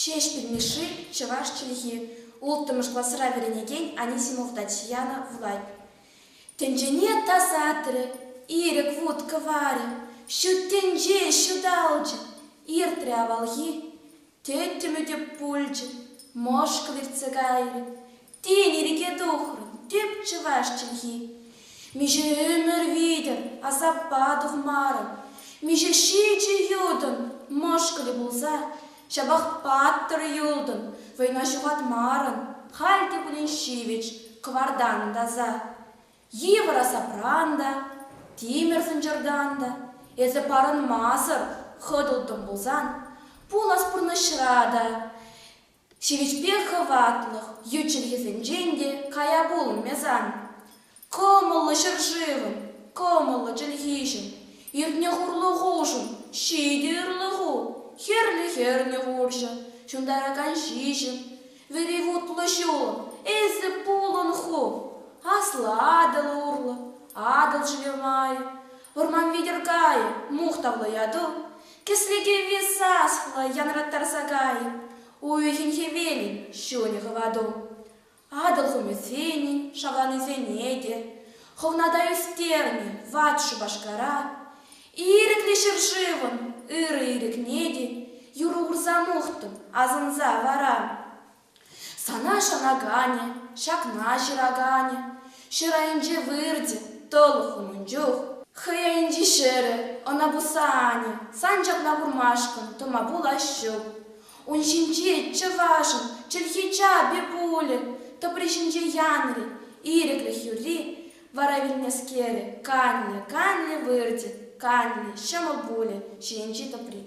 Шеш пельмеши, чаваш чельхи. Ултымыш классыра веренеген Анисимов Татьяна Влад. Тенджене тазатры, ирек вуд кавари, щу тенже, щу далджи, иртре авалги, теттімі деп пульджи, мошкалыр цигайры, тенереге духры, деп чаваш чельхи. Миже өмір видер, азапа духмары, миже шичи юдын, мошкалы булза, шабах паттыр юлдын, война жуғат марын, хальте булен шивич, квардан даза. Евра сапранда, тимер сынжырданда, эзі парын мазыр, хыдылдым булзан, пулас пұрны шырада. Шивичпе хыватлых, ючілгізін женде, кая булын мезан. Комылы шыржывын, комылы жылгижын, иртне хурлы ғужын, шиді үрлі ғу, херлі ғуржын, шундараган жижын, веревутлы жолын, эзі пулын ху, аслы адыл урлы, адыл жылемайы, орман ведергайы, мухтавлы яду, кеслеге весасхлы янраттар сагайы, уйхин хевелин, шуни ғываду. Адыл хумюфенин, шавланы звенеде, ховнада юстерни, ватшу башкара, ирекли шыржывын, ирек неде, юру урзамухтым, азынза вара. Сана шанагане, шакна жирагане, шираинже вырде, толы хумунжух, хаяинже шыры, она бусане, санжак на бурмашкан, тома булащук. Уншинче чавашын, чельхича бепулин, то пришинче янри, иреклі хюри, варавильнескері, канлі вырде, канлі, шамал булі, шинчі топри.